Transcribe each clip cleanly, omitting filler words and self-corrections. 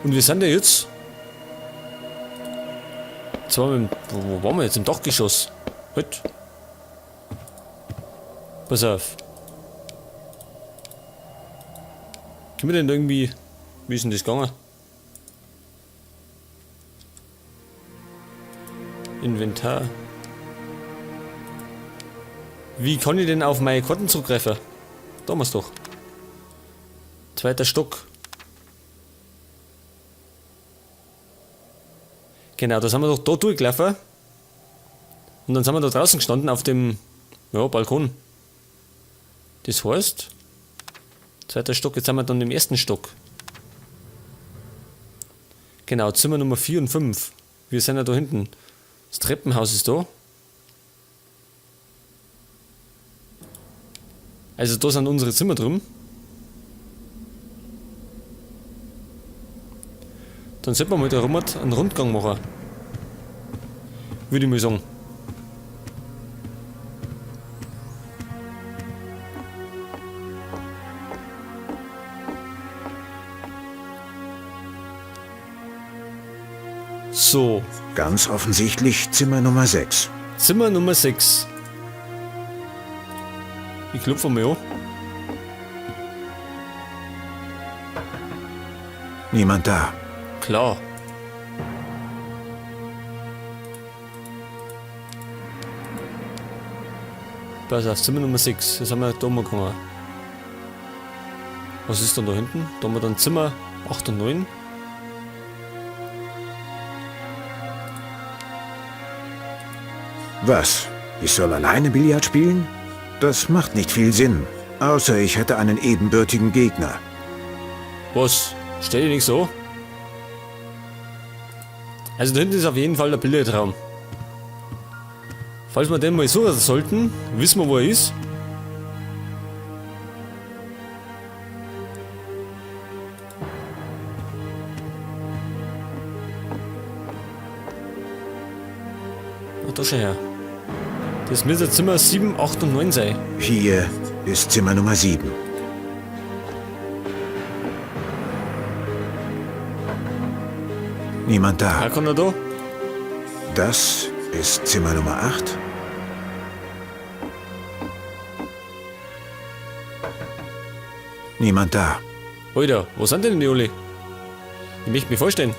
Und wir sind ja jetzt. Zwar wo waren wir jetzt? Im Dachgeschoss. Halt. Pass auf. Können wir denn irgendwie. Wie ist denn das gegangen? Inventar. Wie kann ich denn auf meine Karten zugreifen? Da haben wir's doch. Zweiter Stock. Genau, da sind wir doch da durchgelaufen. Und dann sind wir da draußen gestanden auf dem Balkon. Das heißt, zweiter Stock, jetzt sind wir dann im ersten Stock. Genau, Zimmer Nummer 4 und 5. Wir sind ja da hinten. Das Treppenhaus ist da. Also da sind unsere Zimmer drin. Dann sollten wir mal da rum einen Rundgang machen. Würde ich mal sagen. So. Ganz offensichtlich Zimmer Nummer 6. Zimmer Nummer 6. Ich klopfe mal an. Niemand da. Klar. Pass auf, Zimmer Nummer 6. Jetzt haben wir da mal gekommen. Was ist dann da hinten? Da haben wir dann Zimmer 8 und 9. Was? Ich soll alleine Billard spielen? Das macht nicht viel Sinn. Außer ich hätte einen ebenbürtigen Gegner. Was? Stell dich nicht so. Also da hinten ist auf jeden Fall der Bildertraum. Falls wir den mal suchen sollten, wissen wir, wo er ist. Oh, da schau her. Das müsste Zimmer 7, 8 und 9 sein. Hier ist Zimmer Nummer 7. Niemand da. Ja, kann er da? Das ist Zimmer Nummer 8. Niemand da. Alter, wo sind denn die alle? Ich möchte mich vorstellen.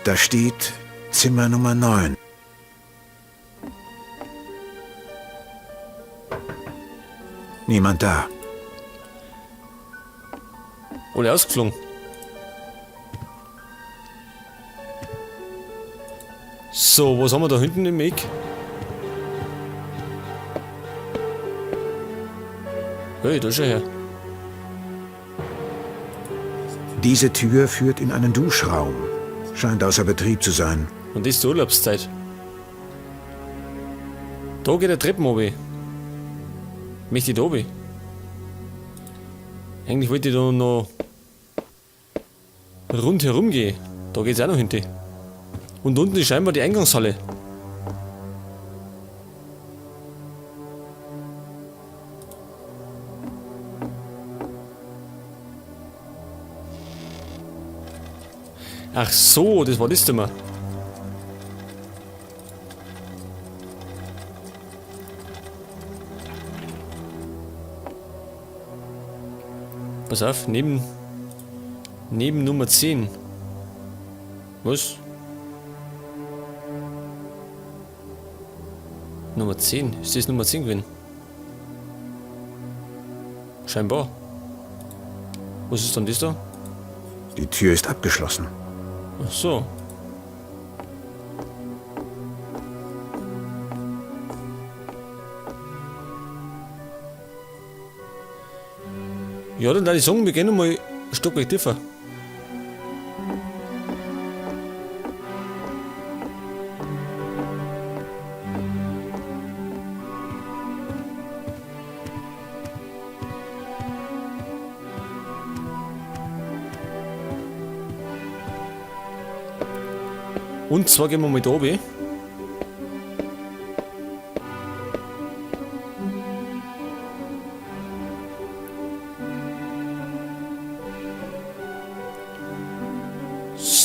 Da steht Zimmer Nummer 9. Niemand da. Alle ausgeflogen. So, was haben wir da hinten im Eck? Hey, da schau her. Diese Tür führt in einen Duschraum. Scheint außer Betrieb zu sein. Und das ist die Urlaubszeit. Da geht der Treppen runter. Möchte ich da oben? Eigentlich wollte ich da noch rundherum gehen. Da geht's auch noch hinten. Und unten ist scheinbar die Eingangshalle. Ach so, das war das Zimmer. Pass auf, neben Nummer 10. Was? Nummer 10? Ist das Nummer 10 gewesen? Scheinbar. Was ist dann das da? Die Tür ist abgeschlossen. Ach so. Ja, dann würde ich sagen, wir gehen mal ein Stockwerk tiefer. Und zwar gehen wir mal da oben.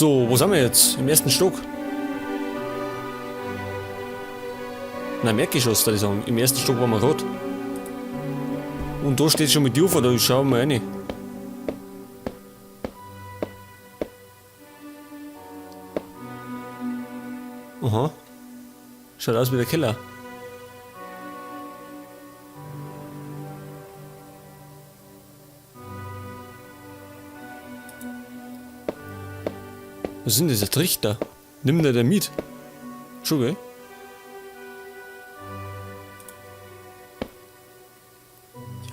So, wo sind wir jetzt? Im ersten Stock. Nein, im Erdgeschoss, würde ich sagen. Im ersten Stock waren wir gerade. Und da steht schon mit Jufa, da schauen wir rein. Aha. Schaut aus wie der Keller. Was sind das, der Trichter? Nimm der mit? Schon, gell?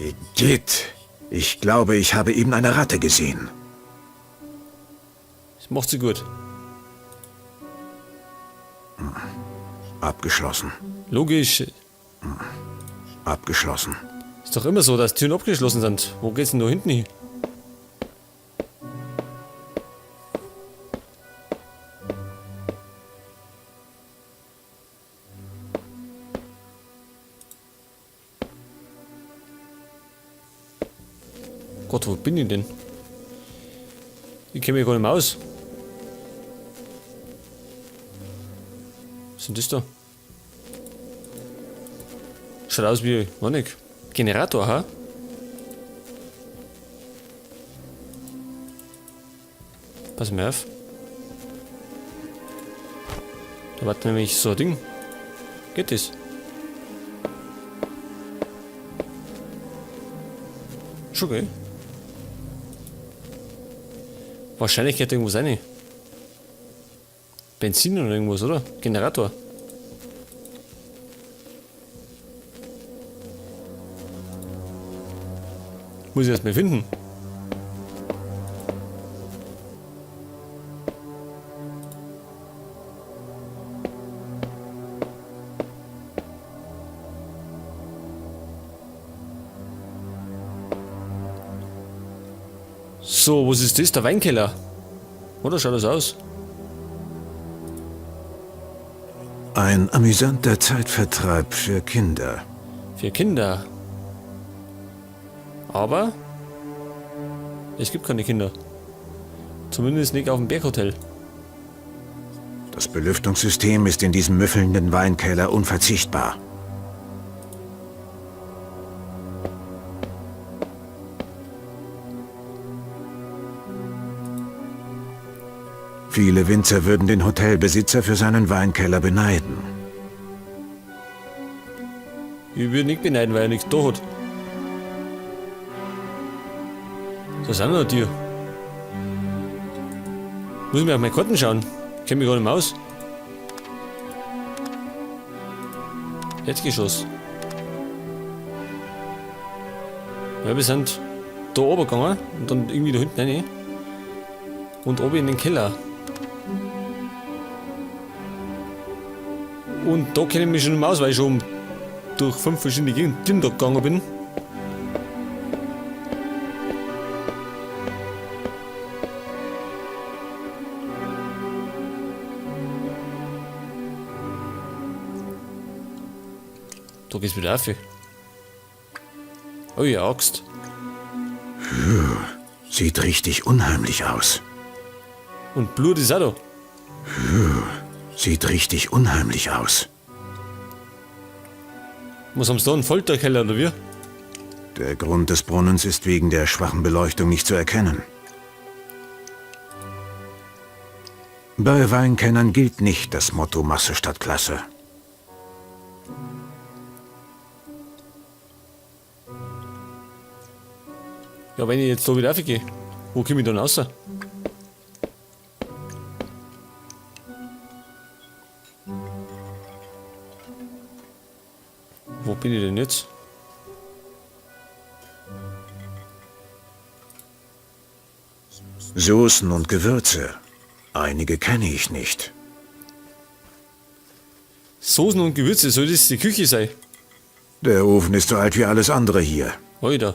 Igitt. Ich glaube, ich habe eben eine Ratte gesehen. Das macht sie gut. Abgeschlossen. Logisch. Abgeschlossen. Ist doch immer so, dass Türen abgeschlossen sind. Wo geht's denn da hinten hin? Gott, wo bin ich denn? Ich kenne mich gar nicht mehr aus. Was ist denn das da? Schaut aus wie, war nicht, Generator, ha? Pass mal auf. Da war nämlich so ein Ding. Geht das? Schon, gell? Wahrscheinlich geht irgendwas rein. Benzin oder irgendwas, oder? Generator. Muss ich erst mal finden. So, was ist das? Der Weinkeller? Oder schaut das aus? Ein amüsanter Zeitvertreib für Kinder. Für Kinder. Aber es gibt keine Kinder. Zumindest nicht auf dem Berghotel. Das Belüftungssystem ist in diesem müffelnden Weinkeller unverzichtbar. Viele Winzer würden den Hotelbesitzer für seinen Weinkeller beneiden. Ich würde nicht beneiden, weil er nichts da hat. Da sind noch Tiere. Muss ich mir auf meine Karten schauen. Ich kenne mich gar nicht mehr aus. Erdgeschoss. Ja, wir sind da oben gegangen und dann irgendwie da hinten rein. Und oben in den Keller. Und da kenne ich mich schon nicht mehr aus, weil ich schon durch 5 verschiedene Gegenden da gegangen bin. Da geht's wieder auf. Oh ja, Axt. Sieht richtig unheimlich aus. Und Blut ist auch da. Sieht richtig unheimlich aus. Was haben sie da? Einen Folterkeller oder wie? Der Grund des Brunnens ist wegen der schwachen Beleuchtung nicht zu erkennen. Bei Weinkennern gilt nicht das Motto Masse statt Klasse. Ja, wenn ich jetzt da wieder aufgehe, wo komme ich dann raus? Wo bin ich denn jetzt? Soßen und Gewürze. Einige kenne ich nicht. Soßen und Gewürze, soll das die Küche sein? Der Ofen ist so alt wie alles andere hier. Alter.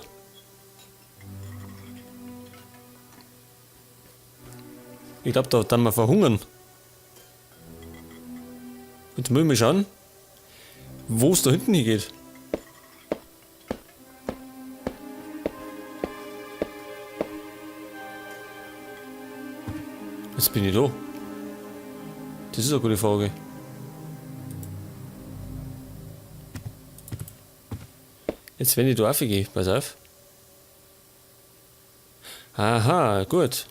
Ich glaube, da dann mal verhungern. Jetzt müssen wir schauen, wo es da hinten hingeht. Jetzt bin ich da. Das ist eine gute Frage. Jetzt wenn ich da aufgehe, pass auf. Aha, gut.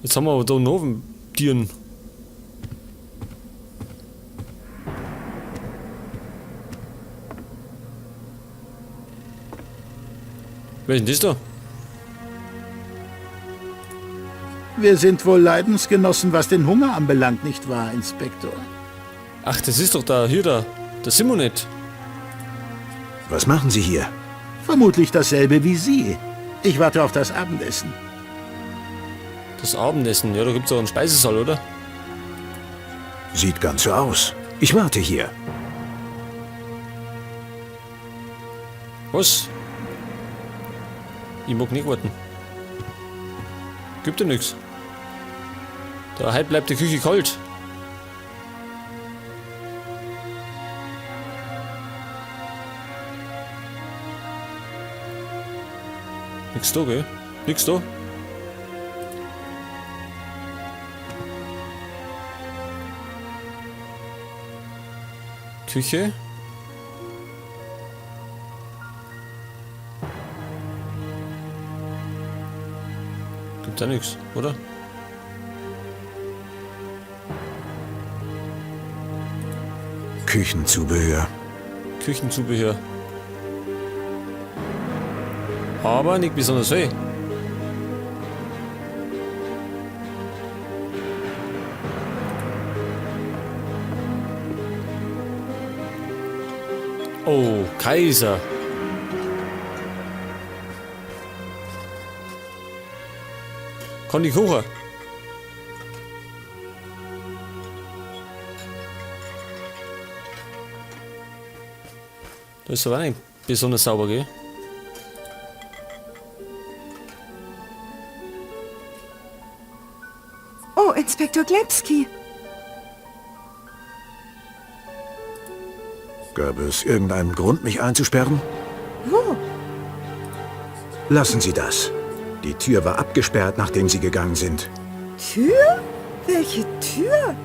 Jetzt haben wir aber da noch Tieren. Wer ist denn das da? Wir sind wohl Leidensgenossen, was den Hunger anbelangt, nicht wahr, Inspektor? Ach, das ist doch der Simonet. Was machen Sie hier? Vermutlich dasselbe wie Sie. Ich warte auf das Abendessen. Das Abendessen, ja, da gibt's doch einen Speisesaal, oder? Sieht ganz so aus. Ich warte hier. Was? Ich mag nicht warten. Gibt ja nix. Da heute bleibt die Küche kalt. Nix da, gell? Nix da. Küche. Gibt ja nichts, oder? Küchenzubehör. Küchenzubehör. Aber nicht besonders viel. Oh, Kaiser. Kann ich kochen? Das ist aber nicht besonders sauber, gell? Oh, Inspektor Glepski. Gab es irgendeinen Grund, mich einzusperren? Wo? Lassen Sie das. Die Tür war abgesperrt, nachdem Sie gegangen sind. Tür? Welche Tür?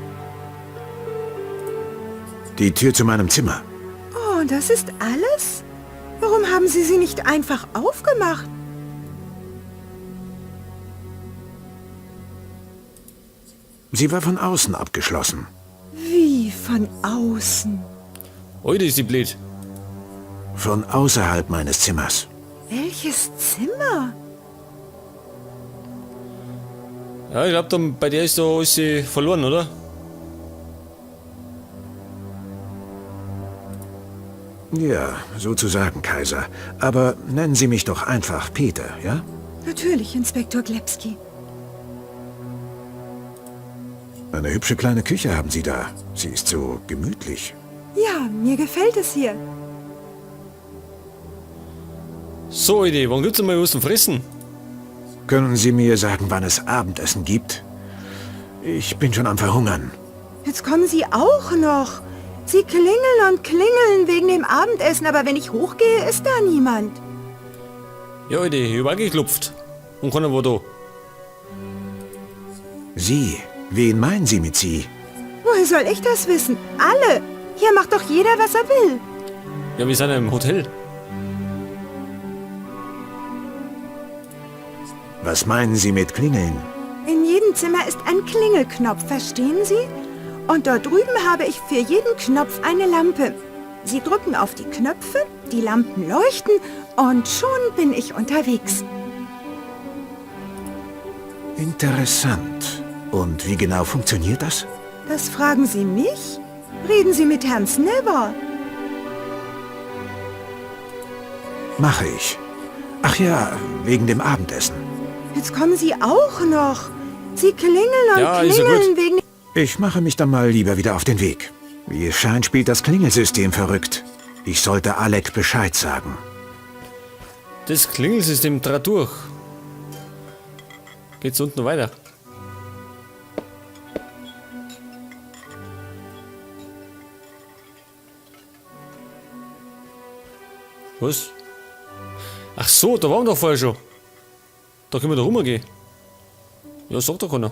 Die Tür zu meinem Zimmer. Oh, das ist alles? Warum haben Sie sie nicht einfach aufgemacht? Sie war von außen abgeschlossen. Wie von außen? Heute ist die blöd. Von außerhalb meines Zimmers. Welches Zimmer? Ja, ich glaube, bei der ist da alles verloren, oder? Ja, sozusagen, Kaiser. Aber nennen Sie mich doch einfach Peter, ja? Natürlich, Inspektor Glepski. Eine hübsche kleine Küche haben Sie da. Sie ist so gemütlich. Ja, mir gefällt es hier. So, Idee, wann gibt's denn mal was zum Fressen? Können Sie mir sagen, wann es Abendessen gibt? Ich bin schon am Verhungern. Jetzt kommen Sie auch noch. Sie klingeln und klingeln wegen dem Abendessen, aber wenn ich hochgehe, ist da niemand. Ja, Idee, ich hab auch geklopft. Und keiner war da. Sie? Wen meinen Sie mit Sie? Woher soll ich das wissen? Alle. Hier macht doch jeder, was er will. Ja, wir sind ja im Hotel. Was meinen Sie mit Klingeln? In jedem Zimmer ist ein Klingelknopf, verstehen Sie? Und dort drüben habe ich für jeden Knopf eine Lampe. Sie drücken auf die Knöpfe, die Lampen leuchten und schon bin ich unterwegs. Interessant. Und wie genau funktioniert das? Das fragen Sie mich? Reden Sie mit Herrn Snibber. Mache ich. Ach ja, wegen dem Abendessen. Jetzt kommen Sie auch noch. Sie klingeln und Ja, ist ja klingeln gut. wegen... Ich mache mich dann mal lieber wieder auf den Weg. Wie es scheint, spielt das Klingelsystem verrückt. Ich sollte Alec Bescheid sagen. Das Klingelsystem trat durch. Geht's unten weiter? Was? Ach so, da waren wir doch vorher schon. Da können wir da rumgehen. Ja, sagt doch keiner.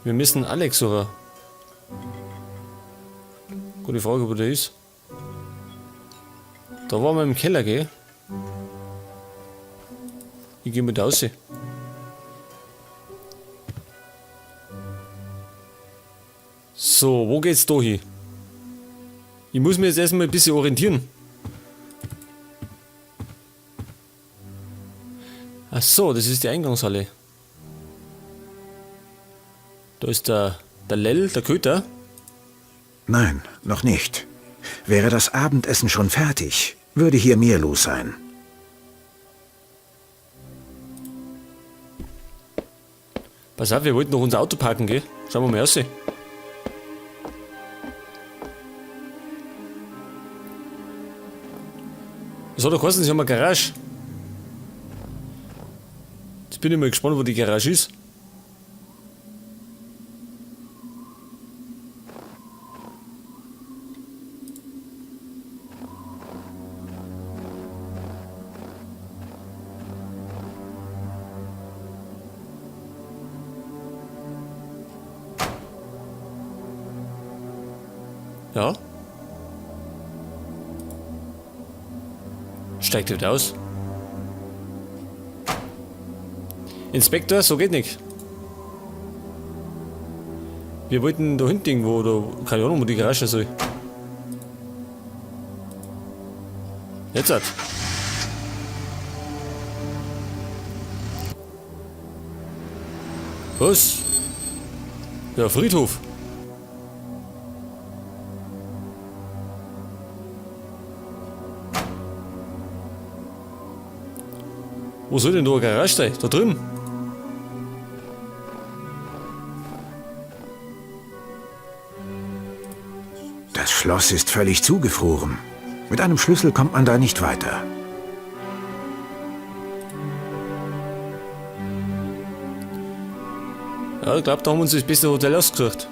Wir müssen Alex suchen. Gute Frage, wo der ist. Da waren wir im Keller, gell? Ich gehe mit raus. So, wo geht's da hin? Ich muss mir jetzt erstmal ein bisschen orientieren. Ach so, das ist die Eingangshalle. Da ist der Lell, der Köter. Nein, noch nicht. Wäre das Abendessen schon fertig, würde hier mehr los sein. Pass auf, wir wollten noch unser Auto parken, gell? Schauen wir mal raus. Das hat doch geheißen, sie haben eine Garage. Jetzt bin ich mal gespannt, wo die Garage ist. Ja. Steigt halt aus. Inspektor, so geht nicht. Wir wollten da hinten irgendwo, oder keine Ahnung, wo die Garage soll. Jetzt hat. Was? Ja, Friedhof. Wo soll denn da eine Garage sein? Da drüben? Das Schloss ist völlig zugefroren. Mit einem Schlüssel kommt man da nicht weiter. Ja, ich glaube, da haben wir uns das beste Hotel ausgesucht.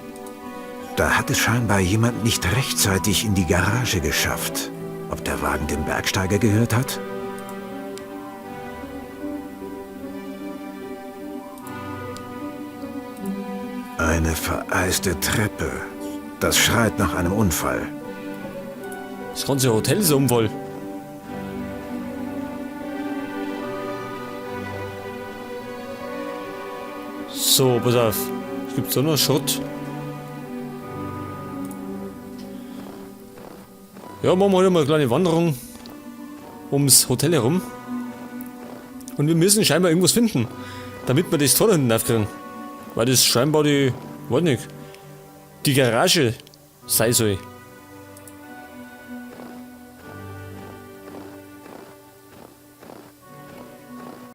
Da hat es scheinbar jemand nicht rechtzeitig in die Garage geschafft. Ob der Wagen dem Bergsteiger gehört hat? Eine vereiste Treppe. Das schreit nach einem Unfall. Das ganze Hotel ist ein Unfall. So, pass auf. Es gibt da noch Schrott. Ja, machen wir heute mal eine kleine Wanderung ums Hotel herum. Und wir müssen scheinbar irgendwas finden, damit wir das Tor da hinten aufkriegen. Weil das scheinbar die, weiß nicht, die Garage sein soll.